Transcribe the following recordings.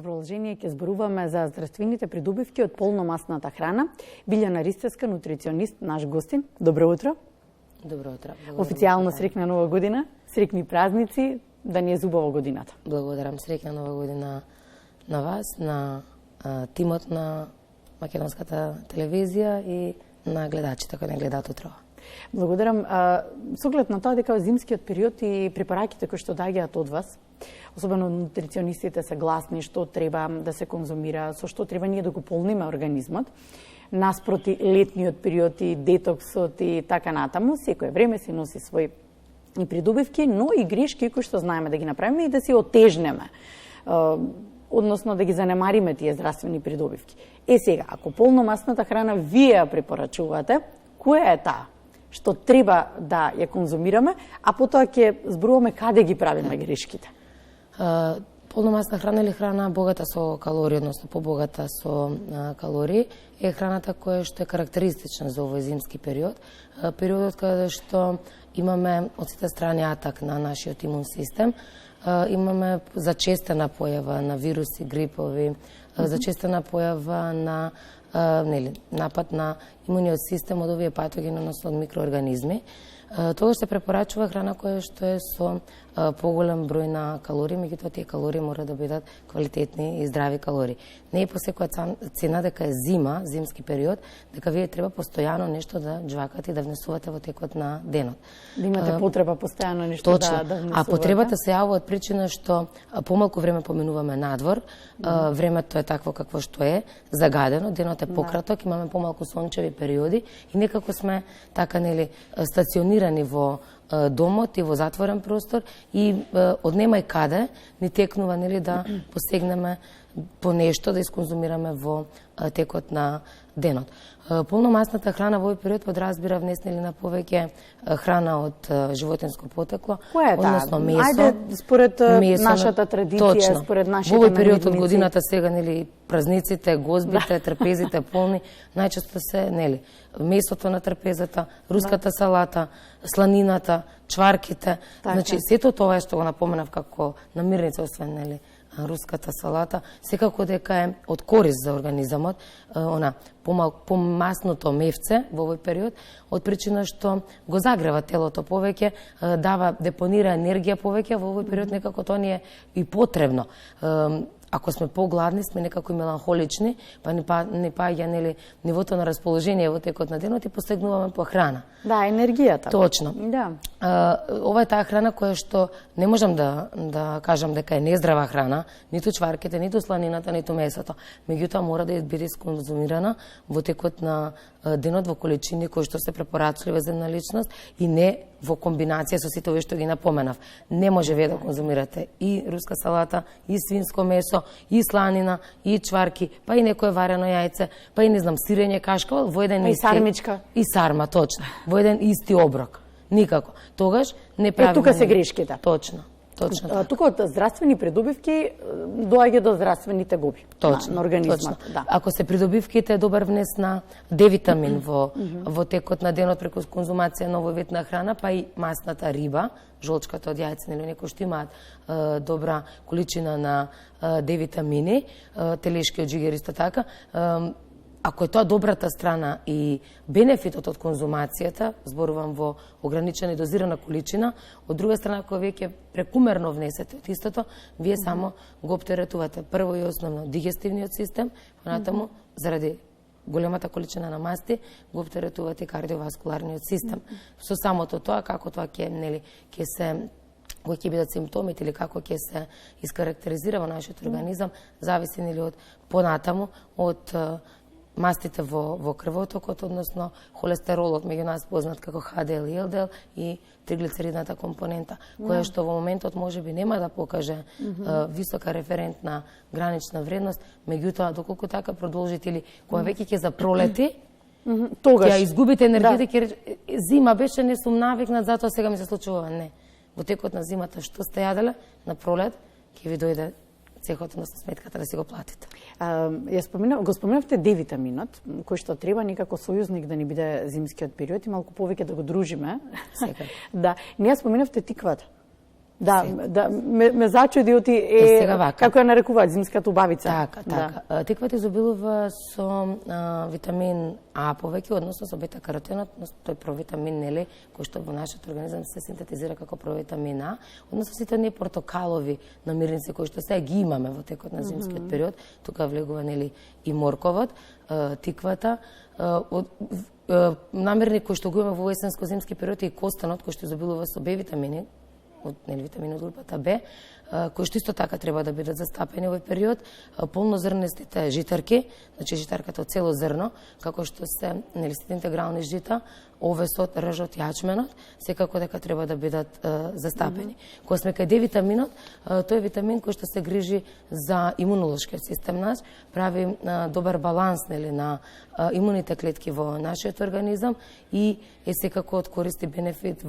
Во продолжение ќе зборуваме за здравствените придобивки од полномасната храна. Билјана Ристевска, нутриционист, наш гостин. Добро утро. Добро утро. Официјално среќна нова година, среќни празници, да ни е зубаво годината. Благодарам, среќна нова година на вас, на тимот на Македонската телевизија и на гледачите кои не гледаат утро. Благодарам. Со оглед на тоа дека зимскиот период и препараките кои што доаѓаат од вас, особено нутриционистите се гласни што треба да се конзумира, со што треба ние да го полниме организмот, наспроти летниот период и детоксот и така натаму, секое време се носи свои и придобивки, но и грешки кои што знаеме да ги направиме и да си отежнеме, односно да ги занемариме тие здравствени придобивки. Сега, ако полномасната храна вие ја препорачувате, која е таа што треба да ја конзумираме, а потоа ќе зборуваме каде ги правиме грешките? Полномасна храна или храна богата со калории, односно побогата со калории, е храната која што е карактеристична за овој зимски период. Периодот каде што имаме од сите страни атак на нашиот имун систем, имаме зачестена појава на вируси, грипови, зачестена појава на напад на имуниот систем од овие патогени, односно од микроорганизми. Тогаш се препорачува храна која што е со поголем број на калории, меѓутоа тие калории мора да бидат квалитетни и здрави калории. Не е по секоја цена дека е зима, зимски период, дека вие треба постојано нешто да џвакате и да внесувате во текот на денот. Да имате потреба постојано нешто да внесувате. А потребата се јавува од причина што помалку време поминуваме надвор, времето е такво какво што е, загадено, денот е пократок, имаме помалку сончеви периоди и некако сме така стационирани во домот и во затворен простор и од нема и каде ни текнува да посегнеме по нешто да исконзумираме во текот на денот. Полномасната храна во овој период подразбира внесени на повеќе храна од животинско потекло, односно месо. Ајде според нашата традиција, точно. Според нашите во овој период од годината сега празниците, гозбите, трпезите полни, најчесто се месото на трпезата, руската салата, сланината, чварките. Значи сето тоа што го напоменав како намирница, освен руската салата, секако дека е од корист за организамот, помасното мевце во овој период, од причина што го загрева телото повеќе, депонира енергија повеќе, во овој период некако тоа ни е и потребно. Ако сме погладни, сме некако и меланхолични, па не паѓа нивото на расположение во текот на денот и постигнуваме по храна. Да, енергијата. Точно. Да. Ова е таа храна која што не можам да кажам дека е нездрава храна, ниту чварките, ниту сланината, ниту месото. Меѓутоа мора да биде исконзумирана во текот на денот во количини кои што се препорачливи за една личност и не во комбинација со сите овие што ги напоменав. Не може вие да конзумирате и руска салата, и свинско месо, и сланина, и чварки, па и некое варено јајце, па и сирење, кашкавал, во еден исти... сармичка. И сарма, точно. Во еден исти оброк. Никако. Тогаш не правиме... тука се грешките. Точно. Тука од здравствени придобивки доаѓа до здравствените губи на организмот. Да. Ако се придобивките добар внес на D-витамин во текот на денот преку конзумација на овој вид на храна, па и масната риба, жолчката од јајце, некои што имаат добра количина на D-витамини, телешки од жигер исто така, ако е тоа добрата страна и бенефитот од конзумацијата, зборувам во ограничена и дозирана количина, од друга страна, ако вие ќе прекумерно внесете од истото, вие само го оптеретувате прво и основно дигестивниот систем, понатаму, заради големата количина на масти, го оптеретувате кардиоваскуларниот систем. Со самото тоа, како тоа ќе се кои ќе бидат симптомите или како ќе се искарактеризира во нашиот организам, зависи од понатаму од мастите во крвотокот, односно холестеролот, меѓу нас познат како HDL и LDL и триглицеридната компонента, која што во моментот можеби нема да покаже висока референтна гранична вредност, меѓутоа доколку така продолжите или кога веќе ќе запролети, тогаш ќе изгубите енергијата, ќе рече зима беше, не сум навикнат, затоа сега ми се случува. Не. Во текот на зимата што сте јаделе, на пролет ќе ви дојде цехот на сметката да си го платите. Го споменавте D-витаминот, кој што треба некако сојузник да ни биде зимскиот период и малку повеќе да го дружиме. Секако. Да, ние споменавте тиквата. Да, ме зачуди оти како ја нарекуваат зимската убавица. Така. Да. Тиквата изобилува со витамин А повеќе, односно со бета-каротенот, тој провитамин, нели, кој што во нашиот организам се синтетизира како провитамин А, односно сите оние портокалови намирници кои што сега ги имаме во текот на зимскиот период, тука влегува, нели, и морковот, тиквата, намирник кој што го има во есенско-зимски период и костанот кој што изобилува со Б витамини, нели, витамини од групата Б, кои што исто така треба да бидат застапени овој период, полнозрнестите житарки, значи житарката од цело зрно, како што се, нели, сите интегрални жита, овесот, ржот, јачменот, секако дека треба да бидат застапени. Кога сме кај Д витаминот, тој е витамин кој што се грижи за имунолошкиот систем наш, прави добар баланс, нели, на имуните клетки во нашиот организам и е секако од корист и бенефит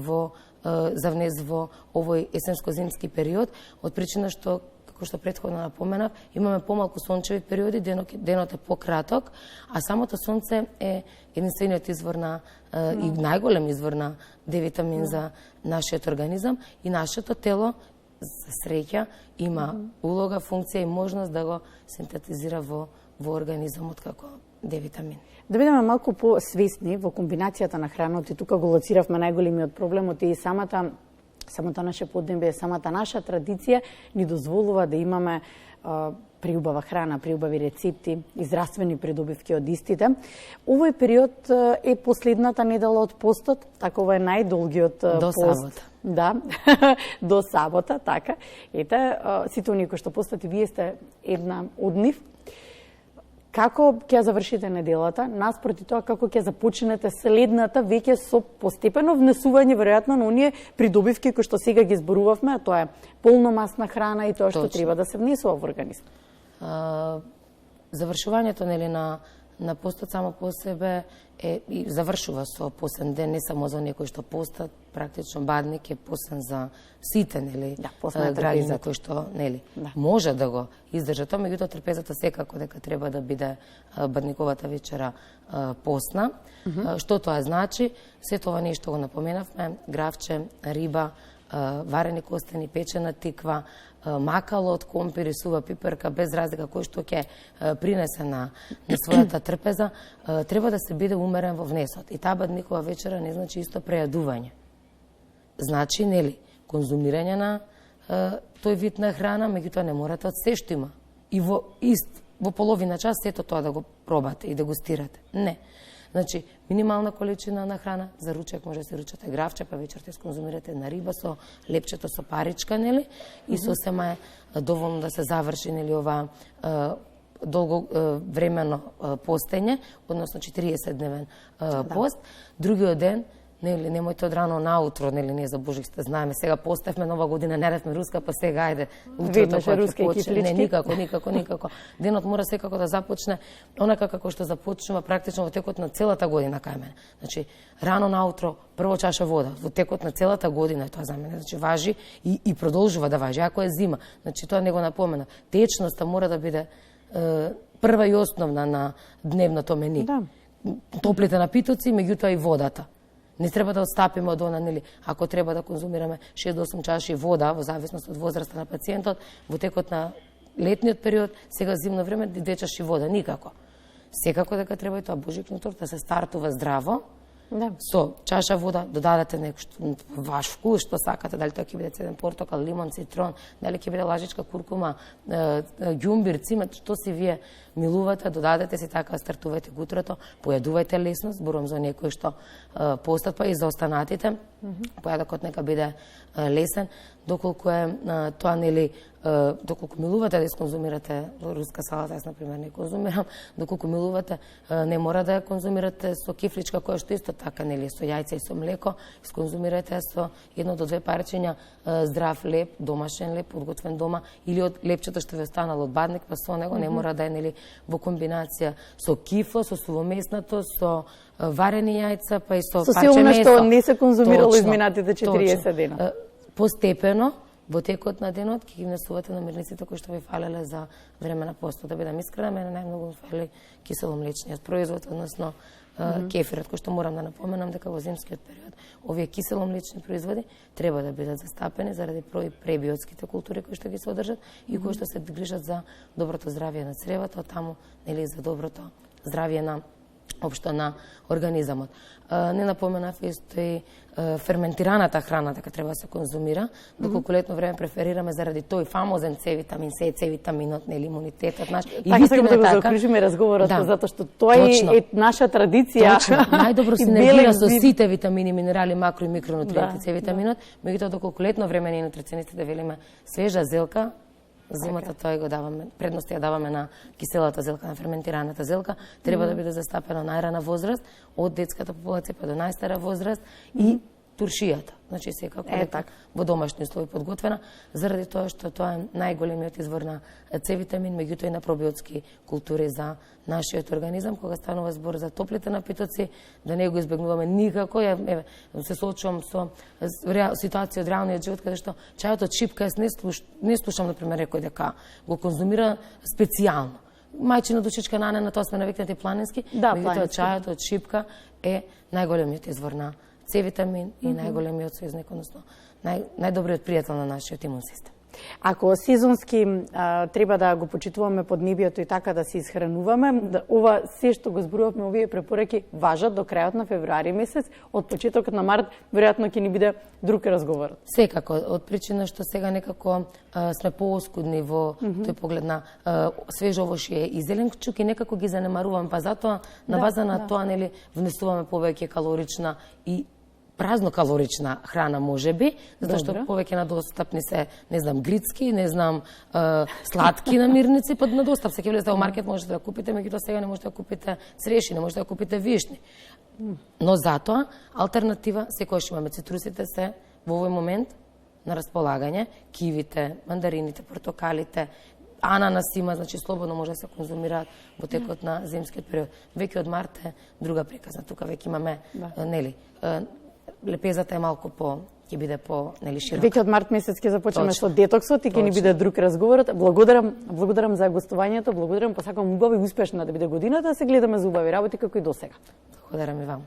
за внес во овој есенско-зимски период, од причина што, како што претходно напоменав, имаме помалку сончеви периоди, денот е пократок, а самото сонце е единствениот извор на и најголем извор на Д витамин за нашиот организам и нашето тело, за среќа, има улога, функција и можност да го синтетизира во организамот како Д витамин. Да бидеме малку посвесни во комбинацијата на храната, и тука го лоциравме најголемиот проблемот и самата наше поднебие, самата наша традиција ни дозволува да имаме приубава храна, приубави рецепти и здравствени придобивки од истите. Овој период е последната недела од постот, така ова е најдолгиот пост. До сабота. Да, до сабота, така. Ете, сите оние кои што постат и вие сте една од нив. Како ќе завршите неделата, наспроти тоа како ќе започнете следната веќе со постепено внесување веројатно на оние придобивки кои што сега ги зборувавме, а тоа е полномасна храна и тоа што треба да се внесува во организм. Завршувањето, нели, на постот само по себе и завршува со посен ден, не само за некои што постат, практично бадник е посен за сите, нели, граѓани кои што, нели, може да го издржат тоа, меѓутоа трпезата секако дека треба да биде бадниковата вечера постна. Што тоа значи? Сето ова нешто го напоменавме, гравче, риба, варени костени, печена тиква, макало од компир и сува пиперка, без разлика кој што ќе принесе на својата трпеза, треба да се биде умерен во внесот. И таа бадникова вечера не значи исто прејадување. Значи, нели, конзумирање на тој вид на храна, меѓутоа не морате од се што има. И во половина час сето тоа да го пробате и дегустирате. Не. Значи, минимална количина на храна, за ручек може да се ручате гравче, па вечерта сконзумирате на риба со лепчето со паричка, нели? И сосема е доволно да се заврши, нели, ова долго времено постење, односно 40-дневен пост. Другиот ден, нели, немојте од рано наутро, нели, не за Божик сте знаеме, сега поставме нова година, не редме руска, па сега ајде утрото кога ќе почне. Не, никако. Денот мора секако да започне онака како што започнува практично во текот на целата година кај мене. Значи, рано наутро прво чаша вода, во текот на целата година тоа за мене, значи важи и продолжува да важи, ако е зима. Значи тоа не го напомена. Течноста мора да биде прва и основна на дневното мени. Да. Топлите напитоци, меѓутоа и водата. Не треба да отстапиме од она, нели, ако треба да конзумираме 6 до 8 чаши вода, во зависност од возраста на пациентот, во текот на летниот период, сега зимно време, 2 чаши вода, никако. Секако дека треба и тоа Божик нутор да се стартува здраво, да. Со чаша вода, додадете нешто ваш вкус, што сакате, дали тоа ќе биде цеден портокал, лимон, цитрон, дали ќе биде лажичка куркума, ѓумбир, цимет, што си вие милувате, додадете си така, стартувајте го утрото, појадувајте лесно, зборувам за некои што постат, па и за останатите, појадокот нека биде лесен, доколку е тоа, нели, доколку милувате да исконзумирате руска салата, јас, например, не конзумирам, доколку милувате, не мора да ја конзумирате со кифличка, која што исто така, нели, со јајца и со млеко, исконзумирате со 1 до 2 парчиња здрав леп, домашен леп, подготвен дома, или од лепчето што ви останало од бадник, па со него не мора да е, нели, во комбинација со кифло, со сувомеснато, со варени јајца, па и со парче месо. Што не се конзумирало изминатите 40 дена. Постепено, во текот на денот, ќе ги внесувате намирниците кои што ви фалеле за време на постот. Да бидам искрена, мене најмногу фали киселомлечниот производ, односно кефирот, кој што морам да напоменам дека во зимскиот период овие киселомлечни производи треба да бидат застапени заради пребиотските култури кои што ги содржат и кои што се грижат за доброто здравје на цревото, таму нели за доброто здравје на општо на организамот. Не напоменав исто и ферментираната храна дека треба да се конзумира, доколку летно време преферираме заради тој фамозен С витамин, С витаминот, нели имунитетот наш. И така сакам да го заокружиме разговорот, затоа што тоа е наша традиција. Точно. Најдобро синергира со сите витамини, минерали, макро и микронутриенти, С витаминот, меѓутоа доколку летно време ние нутриционистите велиме свежа зелка, зимата тоа го даваме, предност ја даваме на киселата зелка, на ферментираната зелка, треба да биде застапена најрана возраст, од детската популација па до најстара возраст и туршијата. Значи секако во домашни услови подготвена, заради тоа што тоа е најголемиот извор на С витамин, меѓутоа и на пробиотски култури за нашиот организам. Кога станува збор за топлите напитоци, да не го избегнуваме никако. Еве, се соочувам со ситуација од реалниот живот, каде што чајот од шипка, не слушам, например, некој дека го конзумира специјално. Мајчина душичка на тоа сме навикнати планински, меѓутоа чајот од шипка е најголемиот извор на С витамин и најголемиот сојузник, односно најдобриот пријател на нашиот имун систем. Ако сезонски треба да го почитуваме поднебието и така да се исхрануваме, ова се што го зборувавме, овие препораки важат до крајот на февруари месец, од почетокот на март веројатно ќе ни биде друг разговор. Секако, од причина што сега некако сме пооскудни во тој поглед на свеж овошје и зеленчук и некако ги занемаруваме, па затоа на база на тоа нели внесуваме повеќе калорична и празнокалорична храна можеби, затоа што повеќе надостапни се, не знам, грицки, не знам, сладки намирници, под надостап се ќе влезете во маркет, можете да купите, меѓутоа сега не можете да купите цреши, не можете да купите вишни. Но затоа алтернатива секогаш имаме, цитрусите се во овој момент на располагање, кивите, мандарините, портокалите, ананас има, значи слободно може да се конзумираат во текот на зимскиот период. Веќе од март е друга приказна, тука веќе имаме нели лепезата е малку ќе биде нели широка. Веќе од март месец ќе започнеме со детоксот и ќе ни биде друг разговорот. Благодарам за гостувањето, благодарам, посакувам убава и успешна да биде годината, да се гледаме за убави работи како и досега. Благодарам и вам.